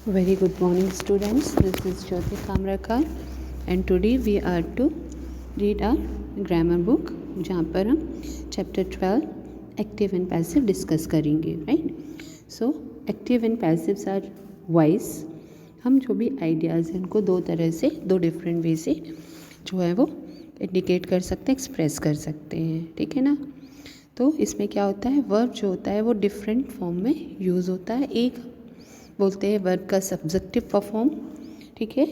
Very good morning, students. This is Jyoti Kamrakar and today we are to read our grammar book जहाँ पर हम chapter 12 active and passive discuss करेंगे, right? So active and passives are wise. हम जो भी ideas हैं उनको दो तरह से, दो different way से जो है वो indicate कर सकते हैं, express कर सकते हैं, ठीक है ना? तो इसमें क्या होता है, वर्ब जो होता है वो डिफरेंट फॉर्म में यूज़ होता है. एक बोलते हैं वर्ब का सब्जेक्टिव फॉर्म, ठीक है,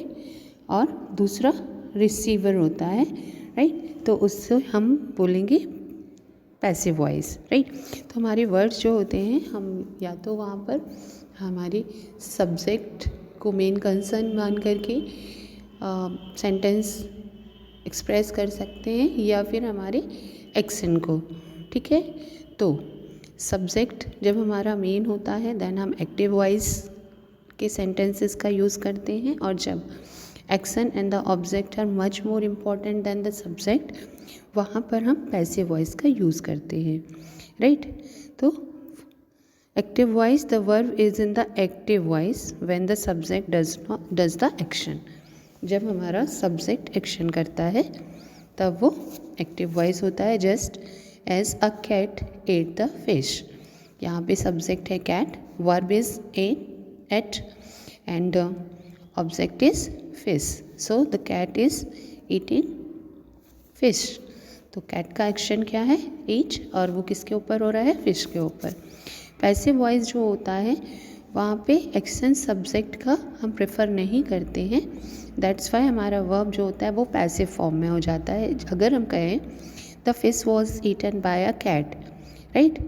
और दूसरा रिसीवर होता है, राइट. तो उससे हम बोलेंगे पैसिव वॉइस, राइट. तो हमारे वर्ड्स जो होते हैं हम या तो वहाँ पर हमारी सब्जेक्ट को मेन कंसर्न मान करके सेंटेंस एक्सप्रेस कर सकते हैं या फिर हमारे एक्शन को, ठीक है. तो सब्जेक्ट जब हमारा मेन होता है देन हम एक्टिव वॉइस के सेंटेंसेस का यूज़ करते हैं, और जब action and the object are much more important than the subject वहाँ पर हम पैसिव वॉइस का यूज़ करते हैं, राइट. तो active voice, the verb is in the active voice when the subject does the action. जब हमारा सब्जेक्ट एक्शन करता है तब वो एक्टिव वॉइस होता है. Just as a cat ate the fish. यहाँ पे सब्जेक्ट है cat, verb is ate and object is fish. So the cat is eating fish. तो कैट का एक्शन क्या है, ईट, और वो किसके ऊपर हो रहा है, फिश के ऊपर. पैसिव वॉइस जो होता है वहाँ पे एक्शन सब्जेक्ट का हम प्रेफर नहीं करते हैं. दैट्स वाई हमारा वर्ब जो होता है वो पैसिव फॉर्म में हो जाता है. अगर हम कहें the fish was eaten by a cat, right.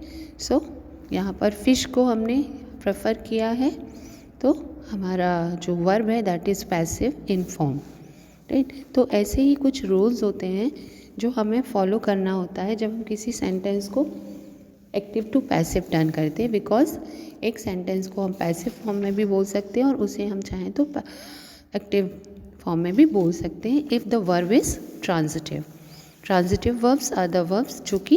So यहाँ पर फिश को हमने प्रेफर किया है तो हमारा जो वर्ब है that is passive in form, right. तो ऐसे ही कुछ रूल्स होते हैं जो हमें फॉलो करना होता है जब हम किसी सेंटेंस को एक्टिव टू पैसिव टर्न करते हैं. बिकॉज एक सेंटेंस को हम पैसिव फॉर्म में भी बोल सकते हैं और उसे हम चाहें तो एक्टिव फॉर्म में भी बोल सकते हैं if the verb is transitive. Transitive verbs are the verbs जो कि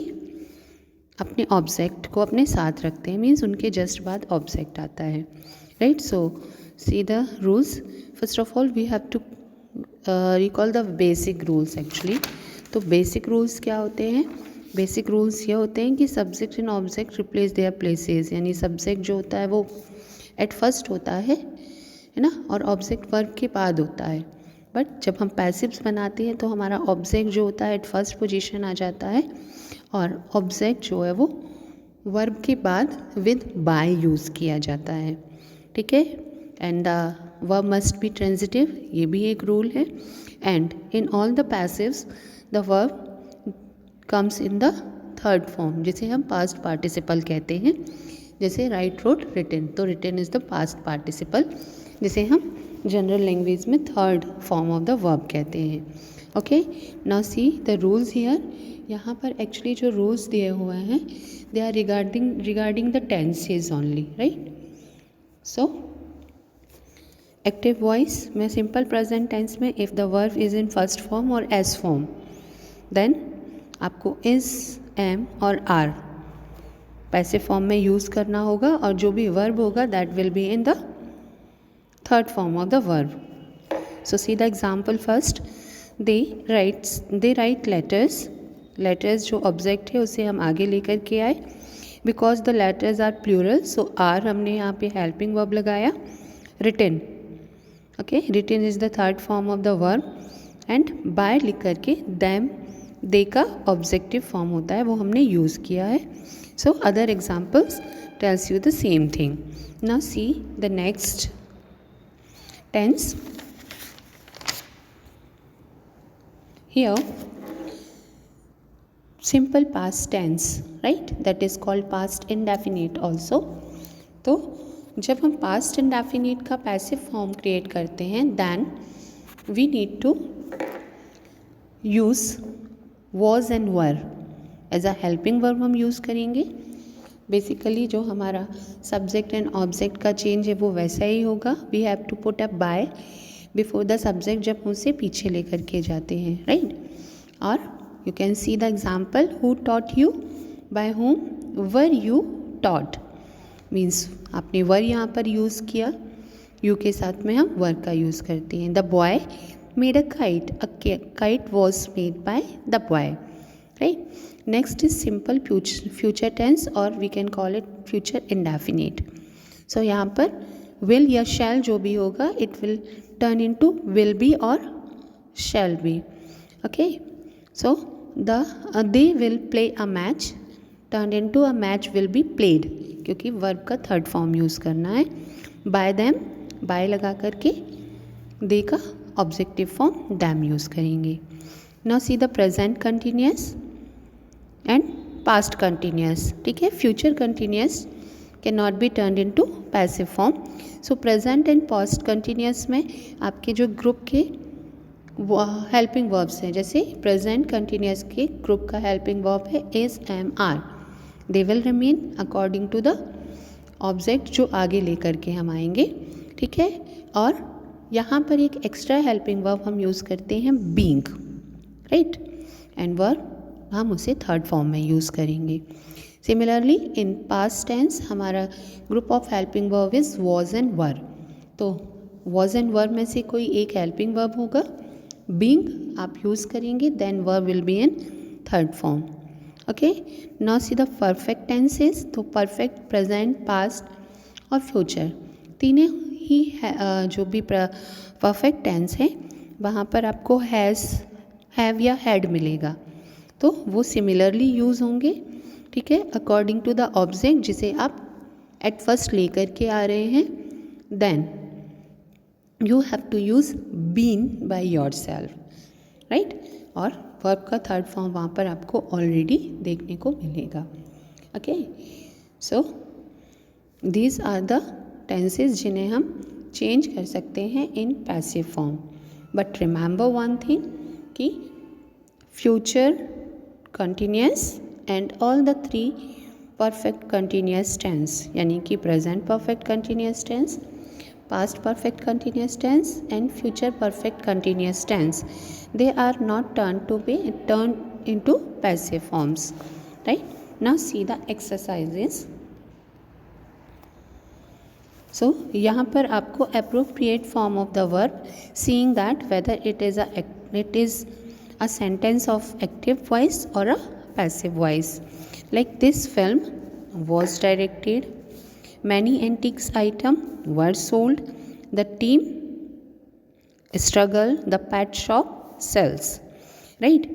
अपने ऑब्जेक्ट को अपने साथ रखते हैं, मीन्स उनके जस्ट बाद ऑब्जेक्ट आता है, right. So see the rules. First of all we have to recall the basic rules actually. तो बेसिक रूल्स क्या होते हैं, बेसिक रूल्स ये होते हैं कि subject and object replace their places. यानी सब्जेक्ट जो होता है वो एट फर्स्ट होता है ना, और ऑब्जेक्ट वर्ब के बाद होता है. बट जब हम पैसिव्स बनाते हैं तो हमारा ऑब्जेक्ट जो होता है एट फर्स्ट पोजीशन आ जाता है और ऑब्जेक्ट जो है वो वर्ब के बाद विद बाय यूज़ किया जाता है, ठीक है. And the verb must be transitive, ये भी एक रूल है. And in all the passives the verb comes in the third form, जिसे हम पास्ट पार्टिसिपल कहते हैं. जैसे राइट, रोट, रिटन. तो written is the past participle, जिसे हम जनरल लैंग्वेज में third form of the verb कहते हैं. Okay, now see the rules here. यहाँ पर एक्चुअली जो रूल्स दिए हुए हैं they are regarding the tenses only, right. So active voice में सिंपल प्रेजेंट टेंस में if the verb is in first form और एस फॉर्म देन आपको इज़, एम और आर पैसिव फॉर्म में यूज़ करना होगा, और जो भी वर्ब होगा that will be in the third form of the verb. So see the example first. They write letters. Letters जो object है उसे हम आगे लेकर के आए. Because the letters are plural, so are हमने यहाँ पे helping verb लगाया. Written. Okay, written is the third form of the verb. And by लिख करके them, they का objective form होता है वो हमने use किया है. So other examples tells you the same thing. Now see the next tense. Here simple past tense, right, that is called past indefinite also. तो जब हम past indefinite का passive form create करते हैं then we need to use was and were as a helping verb हम use करेंगे. Basically जो हमारा सब्जेक्ट एंड ऑब्जेक्ट का चेंज है वो वैसा ही होगा. We have to put up by before the subject जब उसे पीछे लेकर के जाते हैं, राइट. और you can see the example. Who taught you, by whom, were you taught. Means आपने वर यहाँ पर यूज़ किया, यू के साथ में हम वर्क का यूज़ करते हैं। The boy made a kite was made by the boy, right. Next is simple future tense और we can call it future indefinite. So यहाँ पर विल या शैल जो भी होगा it will turn into will be और shall be. Okay, so they will play a match turn into a match will be played, क्योंकि verb का third form use करना है। बाय देम, बाय लगा करके दे का ऑब्जेक्टिव फॉर्म डैम यूज़ करेंगे। Now see the present continuous and past continuous, ठीक है। Future continuous can not be turn into passive form. So present and past continuous में आपके जो ग्रुप के हेल्पिंग वर्ब्स हैं, जैसे प्रेजेंट कंटिन्यूअस के ग्रुप का हेल्पिंग वर्ब है is, am, are, they will remain according to the object जो आगे लेकर के हम आएंगे, ठीक है। और यहाँ पर एक एक्स्ट्रा हेल्पिंग वर्ब हम यूज़ करते हैं बीइंग, राइट, एंड वर्ब हम उसे थर्ड फॉर्म में यूज़ करेंगे। सिमिलरली इन पास्ट टेंस हमारा group of helping verb is was and were. तो वॉज एंड वर में से कोई एक हेल्पिंग वर्ब होगा, बीइंग आप यूज़ करेंगे, then verb will be in third form. Okay, now see the perfect tenses. तो परफेक्ट, प्रेजेंट, पास्ट और फ्यूचर तीनों ही जो भी परफेक्ट टेंस है वहाँ पर आपको हैज़, हैव या हैड मिलेगा, तो वो सिमिलरली यूज़ होंगे, ठीक है, अकॉर्डिंग टू द ऑब्जेक्ट जिसे आप एट फर्स्ट लेकर के आ रहे हैं। Then you have to use been by yourself, right, और वर्ब का थर्ड फॉर्म वहाँ पर आपको ऑलरेडी देखने को मिलेगा। Okay, so these are the tenses जिन्हें हम चेंज कर सकते हैं in passive form. But remember one thing कि future continuous and all the three perfect continuous tense, यानी कि present perfect continuous tense, past perfect continuous tense and future perfect continuous tense, they are not turned into passive forms, right? Now see the exercises. So यहाँ पर आपको appropriate form of the verb, seeing that whether it is a sentence of active voice or a passive voice. Like this film was directed, many antiques items were sold, the team struggle, the pet shop sells, right?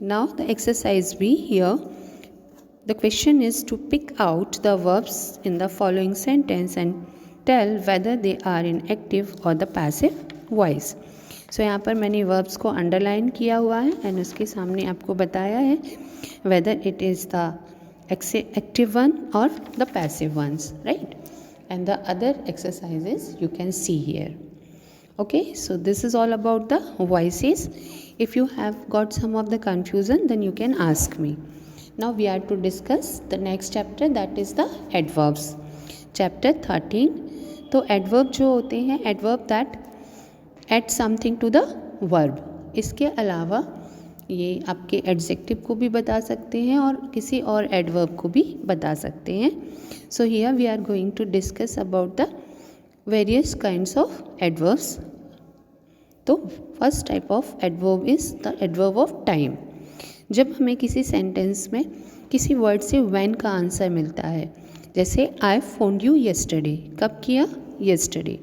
Now the exercise B here, the question is to pick out the verbs in the following sentence and tell whether they are in active or the passive voice. So यहाँ पर मैंने verbs को underline किया हुआ है and उसके सामने आपको बताया है whether it is the active one or the passive ones, right? And the other exercises you can see here. Okay, so this is all about the voices. If you have got some of the confusion, then you can ask me. Now we are to discuss the next chapter, that is the adverbs. Chapter 13. तो adverb जो होते हैं, adverb that add something to the verb. इसके अलावा ये आपके adjective को भी बता सकते हैं और किसी और एडवर्ब को भी बता सकते हैं. So here we are going to discuss about the various kinds of adverbs. तो first type of adverb is the adverb of time. जब हमें किसी सेंटेंस में किसी वर्ड से व्हेन का आंसर मिलता है, जैसे आई फोन्ड यू येस्टरडे, कब किया? Yesterday.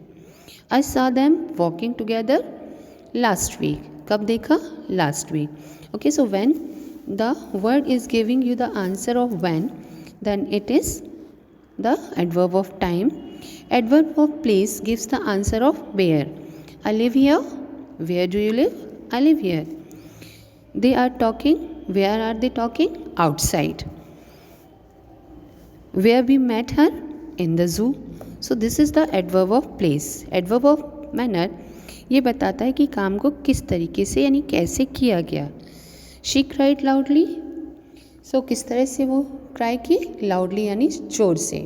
I saw them walking together last week, कब देखा? Last week. Okay, so when the word is giving you the answer of when, then it is the adverb of time. Adverb of place gives the answer of where. I live here. Where do you live? I live here. They are talking. Where are they talking? Outside. Where we met her? In the zoo. So this is the adverb of place. Adverb of manner ये बताता है कि काम को किस तरीके से यानी कैसे किया गया. She cried loudly. सो किस तरह से वो क्राई की? लाउडली यानी जोर से.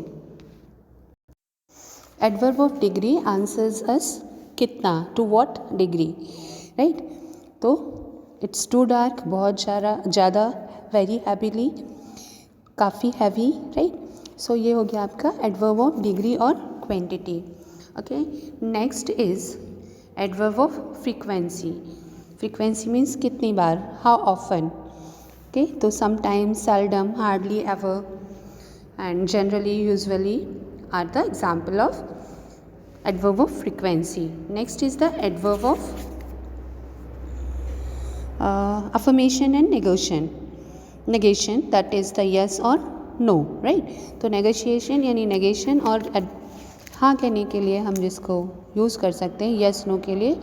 एडवर्ब ऑफ डिग्री आंसर्स अस कितना, टू व्हाट डिग्री, राइट. तो इट्स टू डार्क, बहुत ज़्यादा, वेरी हैवीली, काफ़ी हैवी, राइट. सो ये हो गया आपका एडवर्ब ऑफ डिग्री और quantity. Okay, next is adverb of frequency. Frequency means कितनी बार, how often. Okay, तो sometimes, seldom, hardly, ever and generally, usually are the example of adverb of frequency. Next is the adverb of affirmation and negation. Negation, that is the yes or no, right? तो negotiation यानी negation और हाँ कहने के लिए हम जिसको use कर सकते हैं yes no के लिए,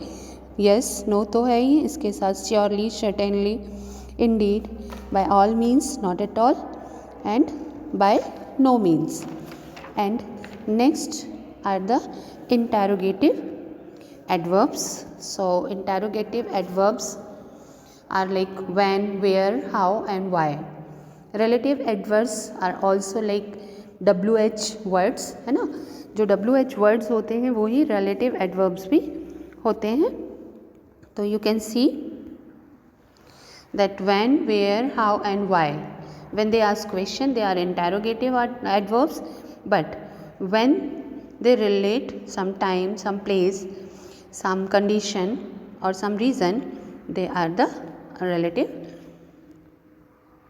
yes no तो है ही, इसके साथ surely, certainly, indeed, by all means, not at all and by no means. And next are the interrogative adverbs. So interrogative adverbs are like when, where, how and why. Relative adverbs are also like WH words, है ना. जो WH words होते हैं वो ही relative adverbs भी होते हैं. तो you can see that when, where, how and why. When they ask question, they are interrogative adverbs, but when they relate some time, some place, some condition or some reason, they are the relative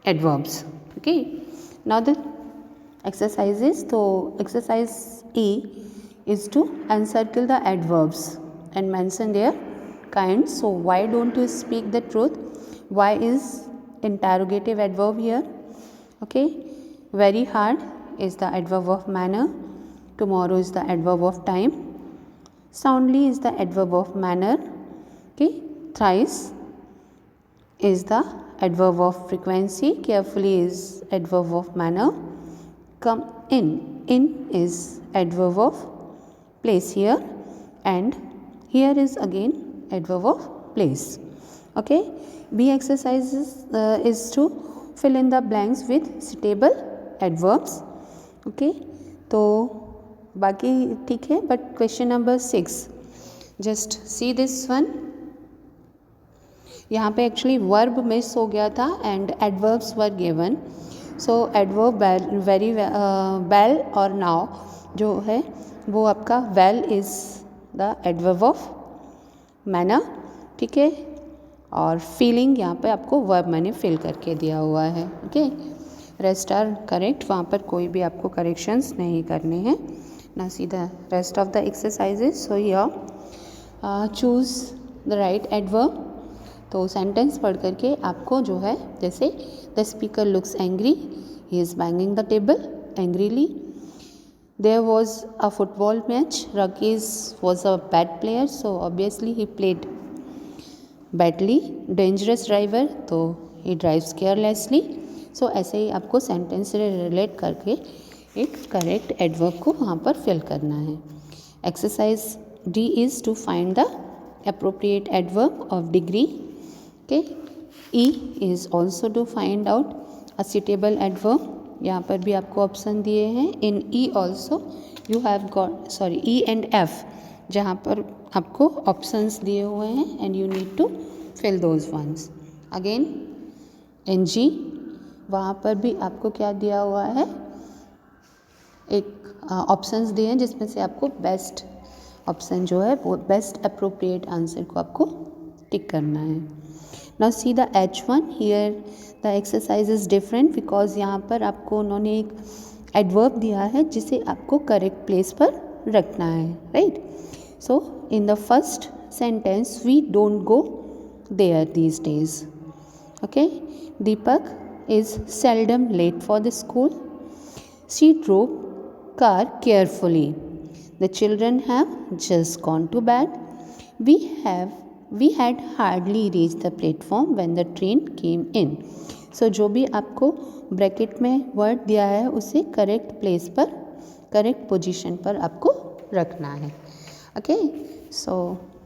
adverbs. Okay, now the exercises. So exercise E is to encircle the adverbs and mention their kinds. So why don't you speak the truth? Why is interrogative adverb here? Okay, very hard is the adverb of manner. Tomorrow is the adverb of time. Soundly is the adverb of manner. Okay, thrice is the adverb of frequency. Carefully is adverb of manner. Come in is adverb of place here, and here is again adverb of place. Okay, B exercises is to fill in the blanks with suitable adverbs. Okay, तो बाकी ठीक है, but question number 6, just see this one. यहाँ पे actually verb miss हो गया था and adverbs were given. So adverb very well और नाउ जो है वो आपका well is the adverb of manner. ठीक है, और फीलिंग यहाँ पे आपको वर्ब मैंने फिल करके दिया हुआ है. ओके, रेस्ट आर करेक्ट, वहाँ पर कोई भी आपको करेक्शंस नहीं करने हैं. ना see the rest of the exercises. So here choose the right adverb. तो सेंटेंस पढ़ करके आपको जो है, जैसे the speaker looks angry, he is banging the table angrily. There was a football match, रकीज was a bad player so obviously he played badly. Dangerous driver, तो he drives carelessly. सो ऐसे ही आपको सेंटेंस से रिलेट करके एक correct adverb को वहाँ पर फिल करना है. Exercise D is to find the appropriate adverb of degree. Okay, E is also to find out a suitable adverb. यहाँ पर भी आपको ऑप्शन दिए हैं. इन E also you have got E and F, जहाँ पर आपको ऑप्शंस दिए हुए हैं and you need to fill those ones. Again in G, वहाँ पर भी आपको क्या दिया हुआ है, एक ऑप्शंस दिए हैं जिसमें से आपको बेस्ट ऑप्शन जो है वो बेस्ट अप्रोप्रिएट आंसर को आपको टिक करना है. Now see the H1. Here the exercise is different because यहाँ पर आपको उन्होंने एक एडवर्ब दिया है जिसे आपको करेक्ट प्लेस पर रखना है. Right, so in the first sentence we don't go there these days. Okay, Deepak is seldom late for the school. She drove car carefully. The children have just gone to bed. We had hardly reached the platform when the train came in. So जो भी आपको bracket में word दिया है उसे correct place पर, correct position पर आपको रखना है. Okay, so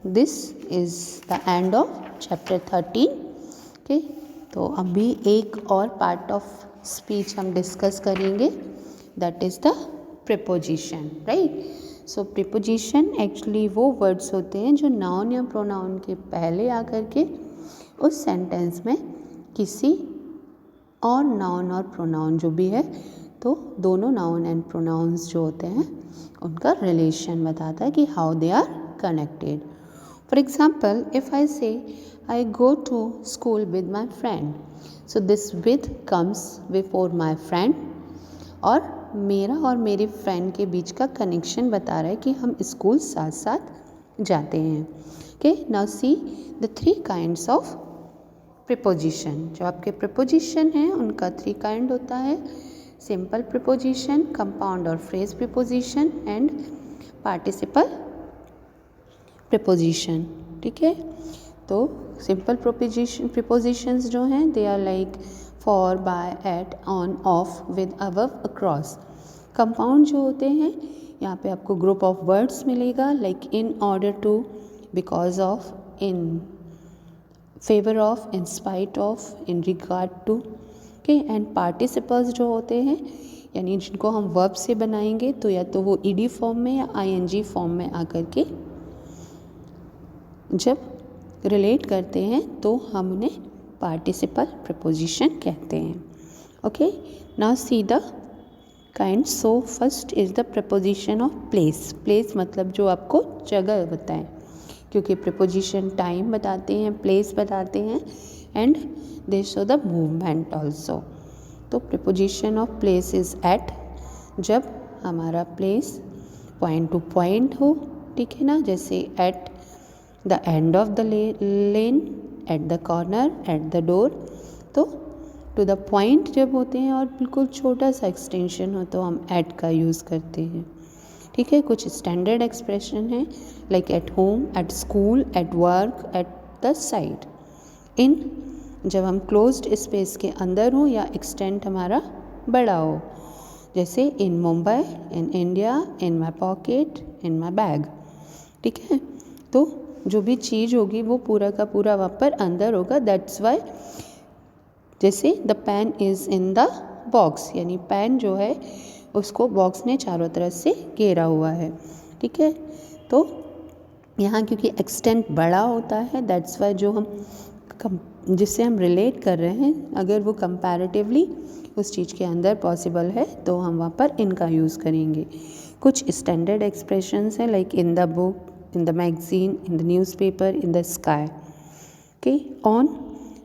this is the end of chapter 13. Okay, तो अभी एक और पार्ट ऑफ स्पीच हम डिस्कस करेंगे, that is the preposition. Right, so preposition actually वो वर्ड्स होते हैं जो नाउन या प्रोनाउन के पहले आकर के उस सेंटेंस में किसी और नाउन और प्रोनाउन जो भी है, तो दोनों नाउन एंड प्रोनाउंस जो होते हैं उनका रिलेशन बताता है कि how they are connected. For example, if I say I go to school with my friend, so this with comes before my friend, और मेरा और मेरे फ्रेंड के बीच का कनेक्शन बता रहा है कि हम स्कूल साथ साथ जाते हैं. Okay, now see the 3 kinds of preposition. जो आपके प्रिपोजिशन हैं उनका 3 काइंड होता है: सिंपल प्रिपोजिशन, कंपाउंड और phrase preposition and participle preposition. ठीक है, तो सिंपल प्रिपोजिशंस जो हैं they are like for, by, at, on, of, with, above, across. Compound जो होते हैं यहाँ पे आपको ग्रुप ऑफ वर्ड्स मिलेगा like in, order to, because of, in favour of, in spite of, in regard to. Okay, and participles जो होते हैं यानी जिनको हम वर्ब से बनाएंगे तो या तो वो ईडी फॉर्म में या आईएनजी फॉर्म में आकर के जब रिलेट करते हैं तो हम उन्हें पार्टिसिपल प्रिपोजिशन कहते हैं. Okay, now see the kind. So first is the preposition of place. Place मतलब जो आपको जगह बताएं, क्योंकि प्रिपोजिशन टाइम बताते हैं, प्लेस बताते हैं and they show the movement also. तो preposition of place is at, जब हमारा प्लेस पॉइंट टू पॉइंट हो. ठीक है ना, जैसे at the end of the lane, at the corner, at the door. तो टू द पॉइंट जब होते हैं और बिल्कुल छोटा सा एक्सटेंशन हो तो हम एट का यूज़ करते हैं. ठीक है, कुछ स्टैंडर्ड एक्सप्रेशन है like at home, at school, at work, at the side. In जब हम क्लोज्ड स्पेस के अंदर हो या एक्सटेंट हमारा बड़ा हो, जैसे in Mumbai, in India, in my pocket, in my bag. ठीक है, तो जो भी चीज़ होगी वो पूरा का पूरा वहाँ पर अंदर होगा. दैट्स वाई जैसे the pen is in the box, यानी पेन जो है उसको बॉक्स ने चारों तरफ से घेरा हुआ है. ठीक है, तो यहाँ क्योंकि एक्सटेंट बड़ा होता है दैट्स वाई जो हम जिससे हम रिलेट कर रहे हैं अगर वो कंपैरेटिवली उस चीज़ के अंदर पॉसिबल है तो हम वहाँ पर इनका यूज़ करेंगे. कुछ स्टैंडर्ड एक्सप्रेशंस हैं like in the book, in the magazine, in the newspaper, in the sky. Okay, on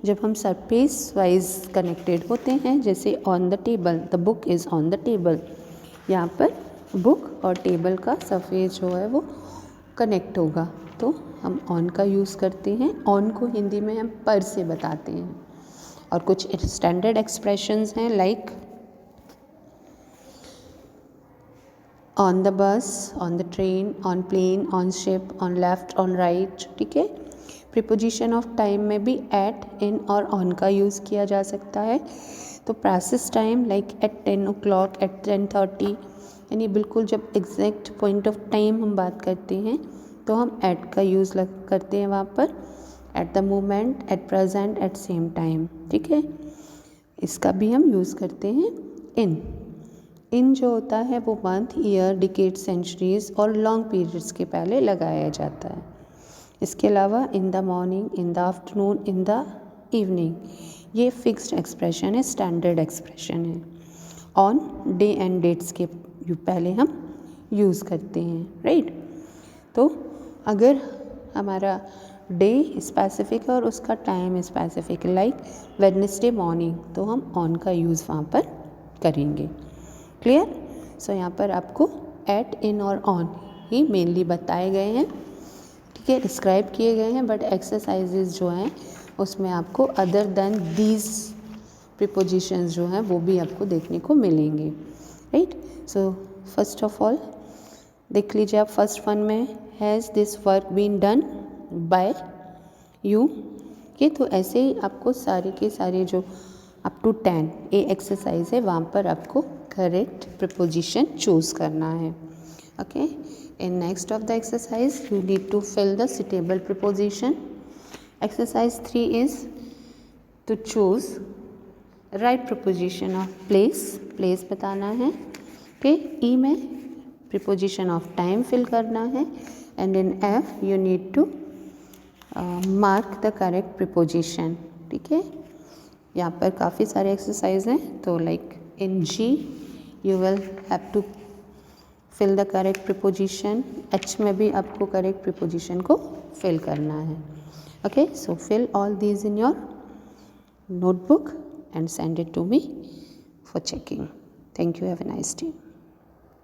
जब हम सरफेस वाइज कनेक्टेड होते हैं, जैसे on the table, the book is on the table. यहाँ पर बुक और टेबल का सरफेस जो है वो कनेक्ट होगा तो हम ऑन का यूज़ करते हैं. ऑन को हिंदी में हम पर से बताते हैं. और कुछ स्टैंडर्ड एक्सप्रेशंस हैं like on the bus, on the train, on plane, on ship, on left, on right. ठीक है, प्रीपोजिशन ऑफ टाइम में भी एट, इन और ऑन का यूज़ किया जा सकता है. तो precise time like at 10 o'clock, at 10:30, यानी बिल्कुल जब एग्जैक्ट पॉइंट ऑफ टाइम हम बात करते हैं तो हम एट का यूज़ करते हैं वहाँ पर. At the moment, at present, at same time. ठीक है, इसका भी हम यूज़ करते हैं इन. इन जो होता है वो मंथ, ईयर, डिकेड, सेंचुरीज और लॉन्ग पीरियड्स के पहले लगाया जाता है. इसके अलावा in the morning, in the afternoon, in the evening, ये फिक्स्ड एक्सप्रेशन है, स्टैंडर्ड एक्सप्रेशन है. ऑन डे एंड डेट्स के पहले हम यूज़ करते हैं, राइट. तो अगर हमारा डे स्पेसिफिक है और उसका time specific like Wednesday morning तो हम ऑन का यूज़ वहाँ पर करेंगे. क्लियर. सो यहाँ पर आपको एट, इन और ऑन ही मेनली बताए गए हैं. ठीक है, डिस्क्राइब किए गए हैं, बट एक्सरसाइजेज जो हैं उसमें आपको अदर देन दीज प्रीपोजिशंस जो हैं वो भी आपको देखने को मिलेंगे, right. So first of all देख लीजिए आप, फर्स्ट वन में has this work been done by you. ये तो ऐसे ही आपको सारे के सारे जो अप टू 10 ए एक्सरसाइज है वहाँ पर आपको करेक्ट प्रीपोजिशन चूज़ करना है. Okay, in next of the exercise you need to fill the suitable preposition. Exercise 3 is to choose right preposition of place. place बताना है. okay, E में preposition of time fill करना है and in F you need to mark the correct preposition. ठीक है, यहाँ पर काफ़ी सारे एक्सरसाइज हैं तो like in G you will have to fill the correct preposition, H में भी आपको करेक्ट प्रीपोजिशन को फिल करना है. Okay, so fill all these in your notebook and send it to me for checking. Thank you. Have a nice day.